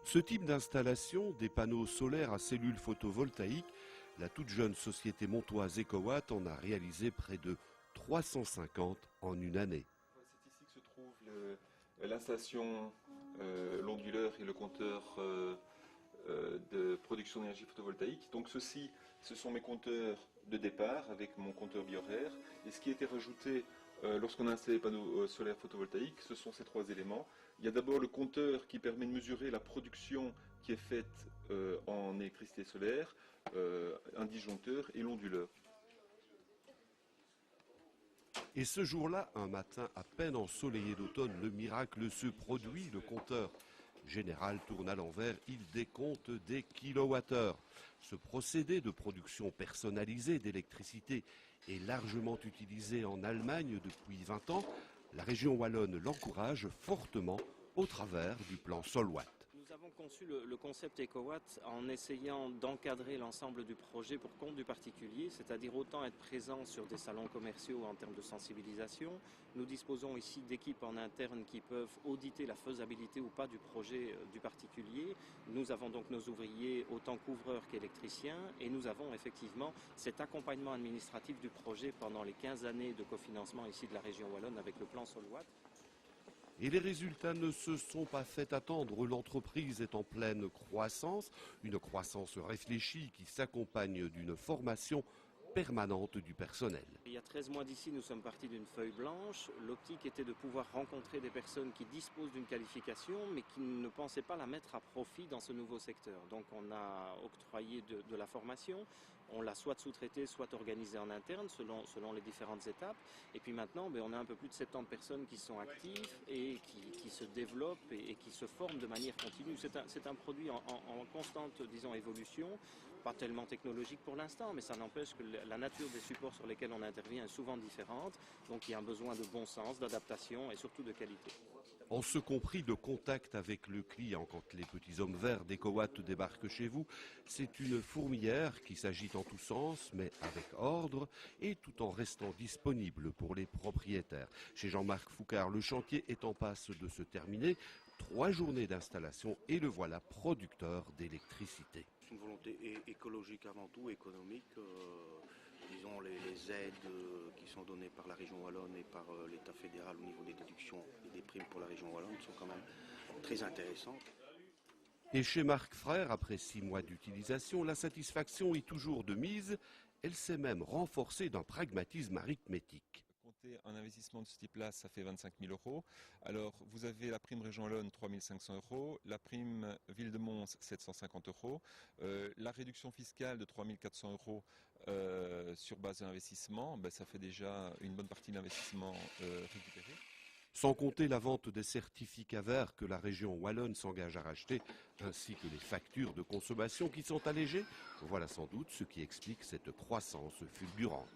Ce type d'installation, des panneaux solaires à cellules photovoltaïques, la toute jeune société montoise EcoWatt en a réalisé près de 350 en une année. C'est ici que se trouve l'installation l'onduleur et le compteur de production d'énergie photovoltaïque. Donc ceci, ce sont mes compteurs de départ avec mon compteur bioraire. Et ce qui a été rajouté lorsqu'on a installé les panneaux solaires photovoltaïques, ce sont ces trois éléments. Il y a d'abord le compteur qui permet de mesurer la production qui est faite en électricité solaire, un disjoncteur et l'onduleur. Et ce jour-là, un matin à peine ensoleillé d'automne, le miracle se produit, le compteur général tourne à l'envers, il décompte des kilowattheures. Ce procédé de production personnalisée d'électricité est largement utilisé en Allemagne depuis 20 ans. La région wallonne l'encourage fortement au travers du plan Solwatt. Nous avons conçu le concept EcoWatt en essayant d'encadrer l'ensemble du projet pour compte du particulier, c'est-à-dire autant être présent sur des salons commerciaux en termes de sensibilisation. Nous disposons ici d'équipes en interne qui peuvent auditer la faisabilité ou pas du projet du particulier. Nous avons donc nos ouvriers autant couvreurs qu'électriciens et nous avons effectivement cet accompagnement administratif du projet pendant les 15 années de cofinancement ici de la région wallonne avec le plan Solwatt. Et les résultats ne se sont pas fait attendre. L'entreprise est en pleine croissance, une croissance réfléchie qui s'accompagne d'une formation permanente du personnel. Il y a 13 mois d'ici, nous sommes partis d'une feuille blanche. L'optique était de pouvoir rencontrer des personnes qui disposent d'une qualification, mais qui ne pensaient pas la mettre à profit dans ce nouveau secteur. Donc on a octroyé de la formation, on l'a soit sous-traitée, soit organisée en interne, selon les différentes étapes. Et puis maintenant, on a un peu plus de 70 personnes qui sont actives et qui se développent et qui se forment de manière continue. C'est un produit en constante, disons, évolution, pas tellement technologique pour l'instant, mais ça n'empêche que la nature des supports sur lesquels on intervient est souvent différente, donc il y a un besoin de bon sens, d'adaptation et surtout de qualité. En ce compris de contact avec le client, quand les petits hommes verts d'EcoWatt débarquent chez vous, c'est une fourmilière qui s'agite en tous sens, mais avec ordre et tout en restant disponible pour les propriétaires. Chez Jean-Marc Foucard, le chantier est en passe de se terminer. 3 journées d'installation et le voilà producteur d'électricité. C'est une volonté écologique avant tout, économique. Disons les aides qui sont données par la région wallonne et par l'État fédéral au niveau des déductions et des primes pour la région wallonne sont quand même très intéressantes. Et chez Marc Frère, après 6 mois d'utilisation, la satisfaction est toujours de mise. Elle s'est même renforcée d'un pragmatisme arithmétique. Compter un investissement de ce type-là, ça fait 25 000 €. Alors, vous avez la prime Région Wallonne, 3 500 €, la prime Ville de Mons, 750 €, la réduction fiscale de 3 400 € sur base d'investissement, ça fait déjà une bonne partie de l'investissement récupéré. Sans compter la vente des certificats verts que la région wallonne s'engage à racheter, ainsi que les factures de consommation qui sont allégées. Voilà sans doute ce qui explique cette croissance fulgurante.